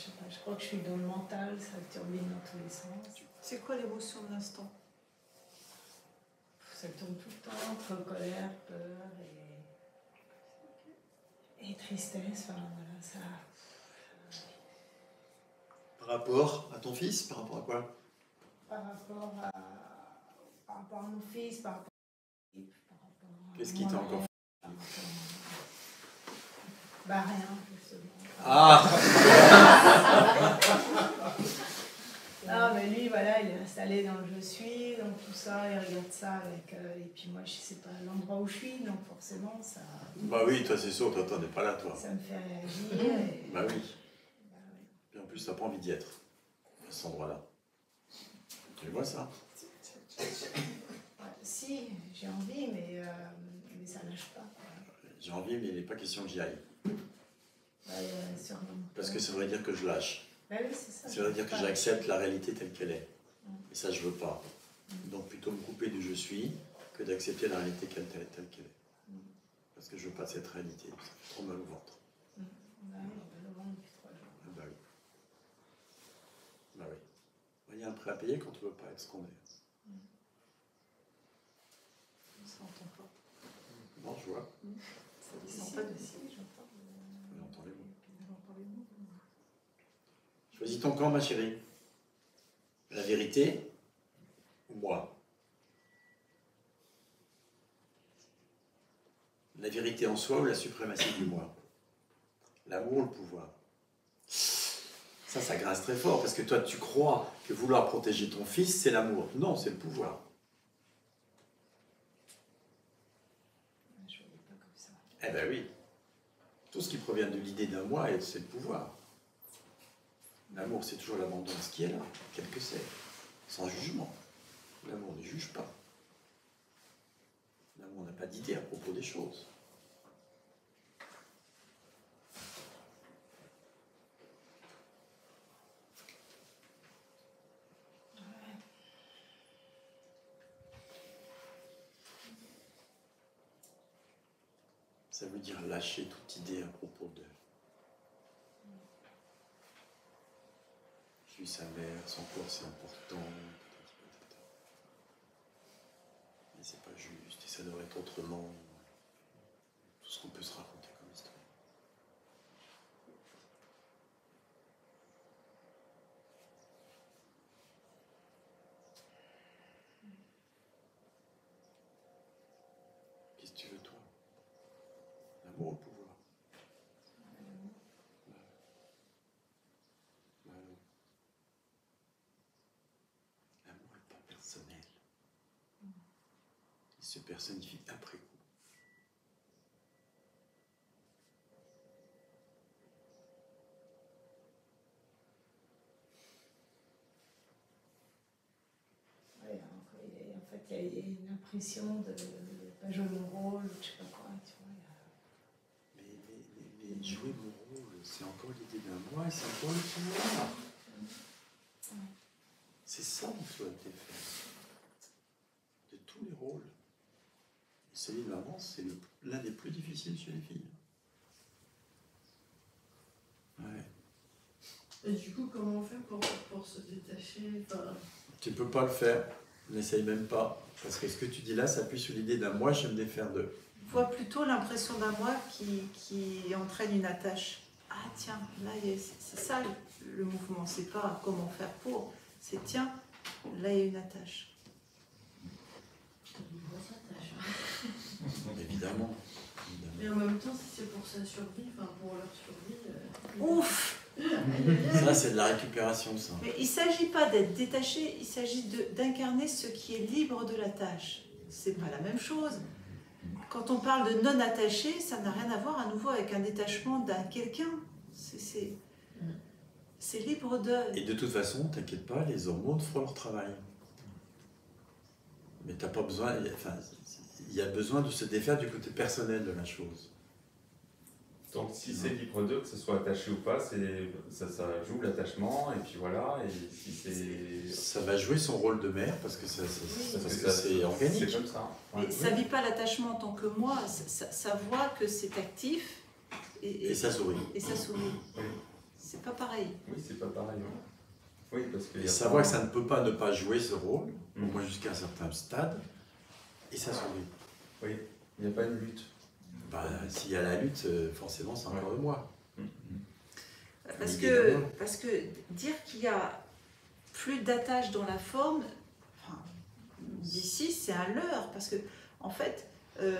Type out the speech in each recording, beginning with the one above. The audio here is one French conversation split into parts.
sais pas, je crois que je suis dans le mental, ça turbine dans tous les sens. C'est quoi l'émotion de l'instant? Ça tourne tout le temps, entre colère, peur et tristesse, enfin voilà, ça... Par rapport à ton fils, par rapport à quoi? Par rapport à mon fils, par rapport à... Qu'est-ce qui t'a encore fait? Bah rien, justement. Ah. Non, mais lui, voilà, il est installé dans le je suis, donc tout ça, il regarde ça avec... et puis moi, je sais pas l'endroit où je suis, donc forcément, ça... Bah oui, toi c'est sûr, toi t'es pas là, toi. Ça me fait réagir. Et... Bah oui. Bah oui. Et en plus, t'as pas envie d'y être, à cet endroit-là. Tu vois ça? Si, j'ai envie, mais ça lâche pas. J'ai envie, mais il n'est pas question que j'y aille. Bah, sûrement. Parce que ça voudrait dire que je lâche. Bah oui, c'est ça. Ça voudrait dire que j'accepte la réalité telle qu'elle est. Et ça, je veux pas. Mm. Donc plutôt me couper du je suis que d'accepter la réalité telle qu'elle est. Mm. Parce que je veux pas de cette réalité. Ça fait trop mal au ventre. Bah oui, on va le vendre depuis 3 jours. Ah bah oui. Bah oui. Il y a un prix à payer quand on ne veut pas être ce qu'on est. Ça n'entend pas. Non, je vois. Ça descend pas de Si, j'entends. J'entends les mots. Choisis ton camp, ma chérie. La vérité ou moi? La vérité en soi ou la suprématie du moi? L'amour ou le pouvoir? Ça grince très fort, parce que toi, tu crois que vouloir protéger ton fils, c'est l'amour. Non, c'est le pouvoir. Je ne voyais pas comme ça. Eh ben oui. Tout ce qui provient de l'idée d'un moi, c'est le pouvoir. L'amour, c'est toujours l'abandon de ce qui est là, quel que c'est, sans jugement. L'amour ne juge pas. L'amour n'a pas d'idée à propos des choses. Ça veut dire lâcher toute idée à propos de... Je suis sa mère, son corps c'est important, mais c'est pas juste, et ça devrait être autrement. Tout ce qu'on peut se raconter comme histoire. Qu'est-ce que tu veux toi? L'amour ou le pouvoir? L'amour n'est pas personnel. Il se personnifie après coup. Ouais, en fait, il y a une impression de ne pas jouer mon rôle, je sais pas quoi, tu vois. Mais jouer mon rôle, c'est encore l'idée d'un moi et c'est encore le pouvoir. C'est ça qui doit être fait. De tous les rôles. Et celui de maman, c'est l'un des plus difficiles chez les filles. Ouais. Et du coup, comment on fait pour se détacher, enfin... Tu peux pas le faire. N'essaye même pas. Parce que ce que tu dis là, ça appuie sur l'idée d'un moi, je vais me défaire d'eux. Je vois plutôt l'impression d'un moi qui entraîne une attache. Ah tiens, là c'est ça le mouvement, c'est pas comment faire pour, c'est tiens, là il y a une attache. Évidemment. Et en même temps, si c'est pour sa survie, enfin pour leur survie... Ouf! Ça, c'est de la récupération, ça. Mais il ne s'agit pas d'être détaché, il s'agit d'incarner ce qui est libre de la tâche. C'est pas la même chose. Quand on parle de non-attaché, ça n'a rien à voir à nouveau avec un détachement d'un quelqu'un. C'est libre de... Et de toute façon, t'inquiète pas, les hormones feront leur travail. Mais t'as pas besoin... Enfin, il y a besoin de se défaire du côté personnel de la chose. Donc si c'est libre d'eux, que ce soit attaché ou pas, ça joue l'attachement, et puis voilà, et si c'est... Ça va jouer son rôle de mère, parce que c'est organique. C'est comme ça. Mais ça ne vit pas l'attachement en tant que moi, ça voit que c'est actif, Et ça sourit. Et ça sourit. Oui. C'est pas pareil. Oui, c'est pas pareil. Oui, parce que. Et savoir que ça ne peut pas ne pas jouer ce rôle, au moins jusqu'à un certain stade, et ça survit. Oui, il n'y a pas une lutte. Bah, s'il y a la lutte, forcément, c'est encore moi. Parce que dire qu'il y a plus d'attache dans la forme, enfin, d'ici, c'est un leurre. Parce que, en fait,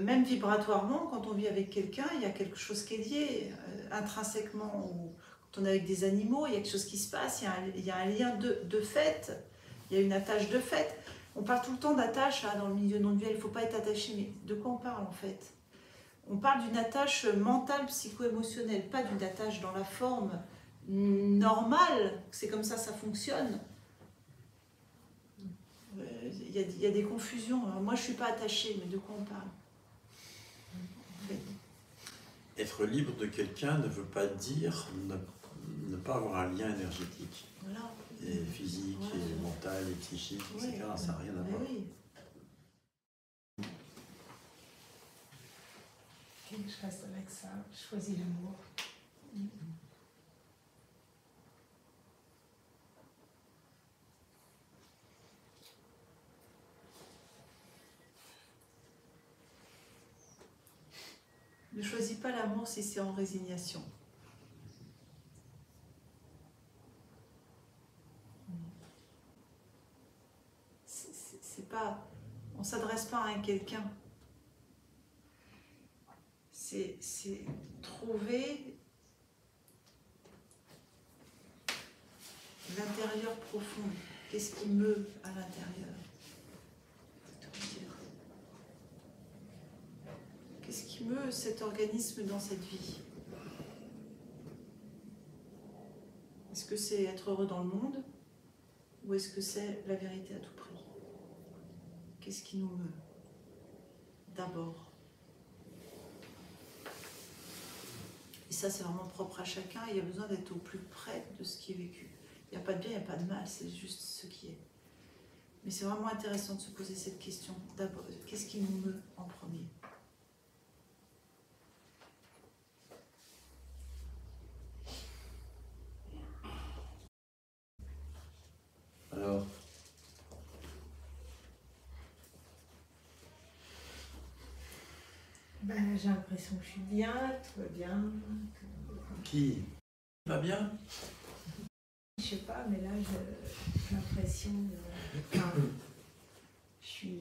même vibratoirement, quand on vit avec quelqu'un, il y a quelque chose qui est lié intrinsèquement. Ou quand on est avec des animaux, il y a quelque chose qui se passe, il y a un lien de fait, il y a une attache de fait. On parle tout le temps d'attache dans le milieu non-duel, il ne faut pas être attaché, mais de quoi on parle en fait? On parle d'une attache mentale, psycho-émotionnelle, pas d'une attache dans la forme normale, c'est comme ça fonctionne. Il y a des confusions. Alors moi je ne suis pas attachée, mais de quoi on parle? Être libre de quelqu'un ne veut pas dire ne pas avoir un lien énergétique. Voilà. Et physique, Voilà. et mental, et psychique, etc. Oui. Ça n'a rien à Mais voir. oui. Ok, je reste avec ça, je choisis l'amour. Ne choisis pas l'amour si c'est en résignation. C'est pas, on ne s'adresse pas à un quelqu'un. C'est trouver l'intérieur profond. Qu'est-ce qui meut à l'intérieur? Qu'est-ce qui meut cet organisme dans cette vie? Est-ce que c'est être heureux dans le monde ou est-ce que c'est la vérité à tout prix? Qu'est-ce qui nous meut d'abord? Et ça, c'est vraiment propre à chacun. Il y a besoin d'être au plus près de ce qui est vécu. Il n'y a pas de bien, il n'y a pas de mal, c'est juste ce qui est. Mais c'est vraiment intéressant de se poser cette question. D'abord, qu'est-ce qui nous meut en premier? Alors, Ben, j'ai l'impression que je suis bien, tout va bien. qui va bien? Je sais pas, mais là, j'ai l'impression de... Enfin, je suis...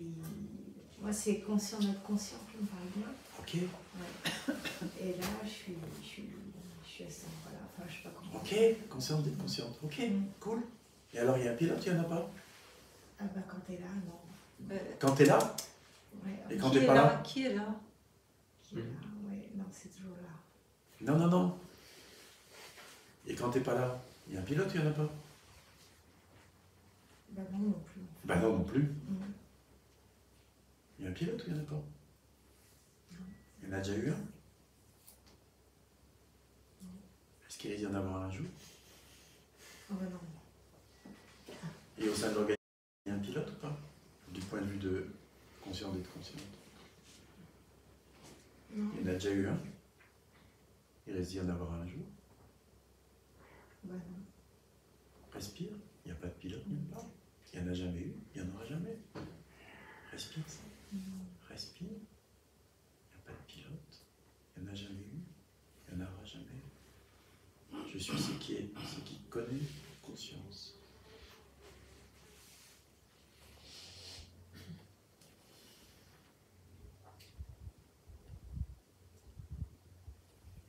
Moi, c'est conscient d'être conscient qui me parle bien. Ok, Ouais. Et là, je suis à cet endroit-là. Enfin, je sais pas comment. ok, consciente d'être consciente. Ok, cool. Et alors, il y a un pilote, il n'y en a pas? Ah bah, quand t'es là, non. Quand t'es là? Ouais, Et quand Qui t'es est pas là? là? Qui est là? qui est là, ouais, non, c'est toujours là. Non, non, non. Et quand t'es pas là? Il y a un pilote, il n'y en a pas? Bah non, non plus. Bah non, non plus. Mm. Il y a un pilote ou il n'y en a pas? Il y en a déjà eu un? Est-ce qu'il risque d'y en avoir un jour? Oh bah non. Et au sein de l'organisme, il y a un pilote ou pas? Du point de vue de conscient d'être consciente. Non. Il y en a déjà eu un? Il risque d'y en avoir un jour? Bah non. Respire, il n'y a pas de pilote nulle part. Il n'y en a jamais eu, il n'y en aura jamais. Respire ça. Respire. Il n'y a pas de pilote. Il n'y en a jamais eu, il n'y en aura jamais. Je suis ce qui connaît conscience.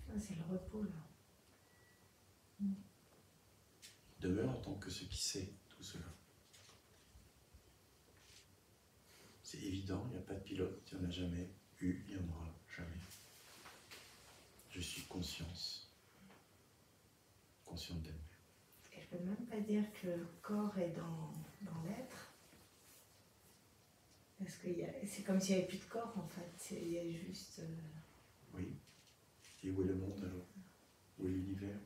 Ah, c'est le repos, là. Demeure en tant que ce qui sait tout cela. C'est évident, il n'y a pas de pilote, il n'y en a jamais eu, il n'y en aura jamais. Je suis conscience. Consciente d'elle-même. Et je peux même pas dire que le corps est dans l'être. Parce que c'est comme s'il n'y avait plus de corps, en fait. Il y a juste... Oui. Et où est le monde alors? Où est l'univers?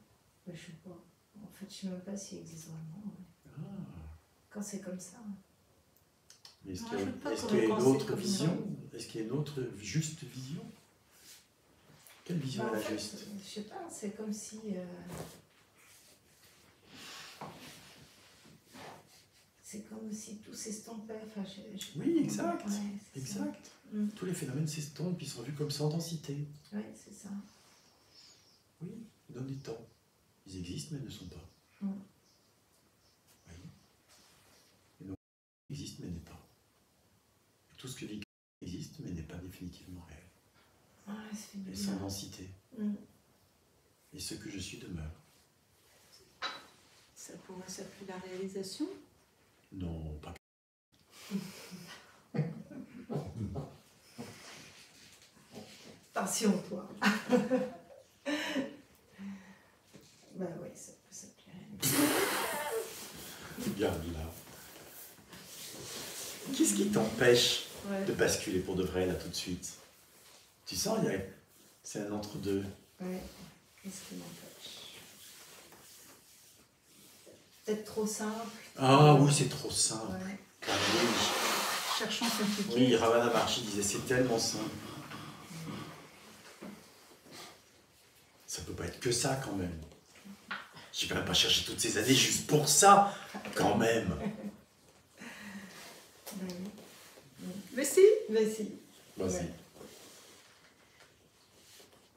bah, je sais pas. En fait, je sais même pas s'il existe vraiment. Ouais. Ah. Quand c'est comme ça. Mais est-ce Non, qu'il y a, je veux pas est-ce qu'on qu'il y a le une pense autre comme ça. vision? Est-ce qu'il y a une autre juste vision? Quelle vision Bah, est en la fait, juste? je sais pas, c'est comme si... c'est comme si tout s'estompait. Enfin, Oui, exact. Ouais, c'est ça. Exact. Tous les phénomènes s'estompent, ils sont vus comme sans densité. Oui, c'est ça. Oui, donne du temps. Ils existent mais ne sont pas. Oui. Et donc, ils existent mais n'est pas. Et tout ce que dit existe mais n'est pas définitivement réel. Ouais, ça fait du Et bien. sans densité. Et ce que je suis demeure. Ça pourrait s'appeler la réalisation. Non, pas Attention, toi. Bah oui, ça peut s'appeler. Regarde là. Qu'est-ce qui t'empêche Ouais. de basculer pour de vrai là tout de suite? Tu sens, c'est un entre-deux. Ouais. Qu'est-ce qui m'empêche? Peut-être trop simple. Ah oui, c'est trop simple. Ouais. Ah, oui. Cherchons à Oui, s'impliquer. Ravana Maharshi disait c'est tellement simple. Ça peut pas être que ça quand même. J'ai quand même pas cherché toutes ces années juste pour ça, quand même. Mais si. Mais si. Vas-y. Ouais.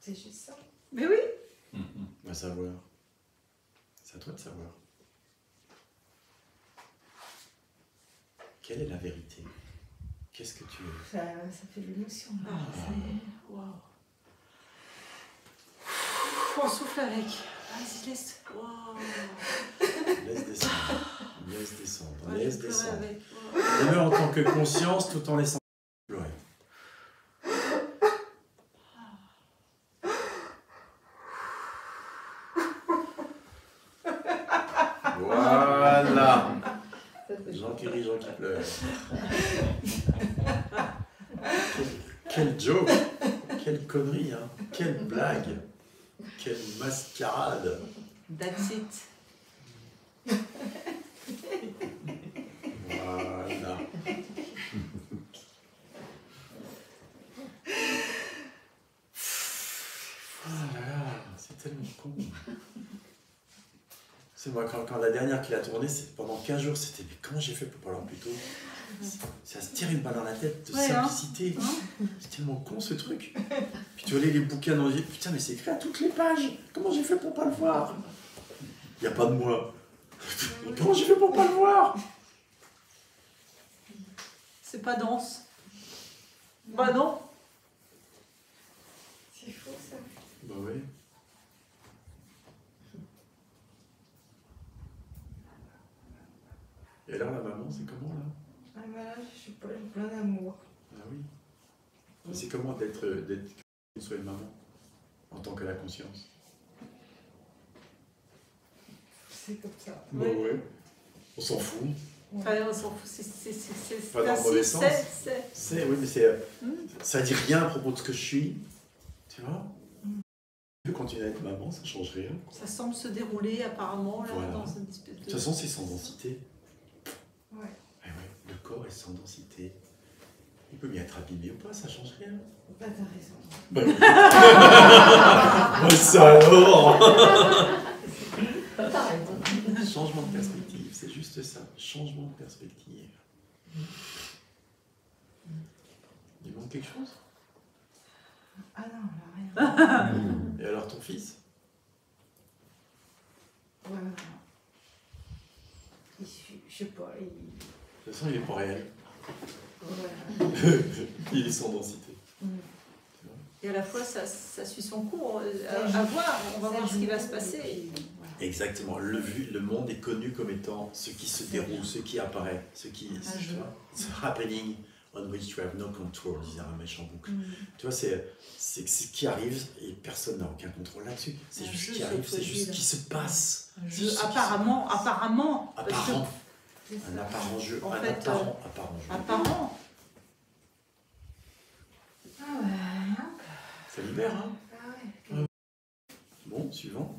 C'est juste ça. Mais oui. On va savoir. C'est à toi de savoir. Quelle est la vérité? Qu'est-ce que tu es? Ça fait de l'émotion. Là. Ça y est. Waouh. On souffle avec. Vas-y, laisse. Waouh. Laisse descendre. Laisse descendre. Ouais, Laisse je pleurais descendre. avec. Waouh. Demeure en tant que conscience tout en laissant pleurer. Voilà. Jean qui rit, Jean qui pleure. Quel joke. Quelle connerie, hein. Quelle blague. Quelle mascarade. That's it. Voilà. Oh là là, c'est tellement con. C'est moi, quand la dernière qui l'a tournée, pendant 15 jours, c'était mais comment j'ai fait pour parler plus tôt? Ça se tire une balle dans la tête de Ouais, simplicité. C'est tellement con ce truc. Puis tu vois les bouquins dans les yeux, putain mais c'est écrit à toutes les pages. Comment j'ai fait pour pas le voir? Il n'y a pas de moi. Comment j'ai fait pour pas le voir? C'est pas dense. Bah non. C'est fou ça. Bah ouais. Et alors la maman, c'est comment là? Ah bah là, je suis plein d'amour. Ah oui. C'est comment d'être qu'on soit une maman en tant que la conscience? C'est comme ça. Bah ouais. On s'en fout. Enfin, on s'en fout. C'est Pas dans le mauvais sens. c'est. Oui, mais c'est ça dit rien à propos de ce que je suis. Tu vois? Tu continuer à être maman, ça change rien. Ça semble se dérouler apparemment là, Voilà. dans une espèce De de. toute façon, c'est sans densité. Ouais. Eh ouais, le corps est sans densité. Il peut bien être abîmé ou pas, ça change rien. Bah t'as raison. Oh, ça alors! T'as raison. Changement de perspective, c'est juste ça. Changement de perspective. Il manque quelque chose? Ah non, là rien. Et alors ton fils? Ouais. Je sais pas. De toute façon, il est pas réel. Ouais. Il est sans densité. Et à la fois, ça suit son cours. À voir, on va voir ce qui va se passer. Exactement. Le monde est connu comme étant ce qui se déroule, ce qui apparaît, ce qui. jeu. It's happening on which you have no control, disait Ramesh en boucle. Tu vois, c'est ce qui arrive et personne n'a aucun contrôle là-dessus. C'est Un juste jeu ce qui arrive, c'est s'autoproduit, juste ce là. qui se passe. Un C'est jeu, ce qui apparemment. Apparent. parce que- Un apparent jeu. En Un fait, apparent jeu. apparent. Ah ouais. Ça libère, hein? Ah ouais. Bon, suivant.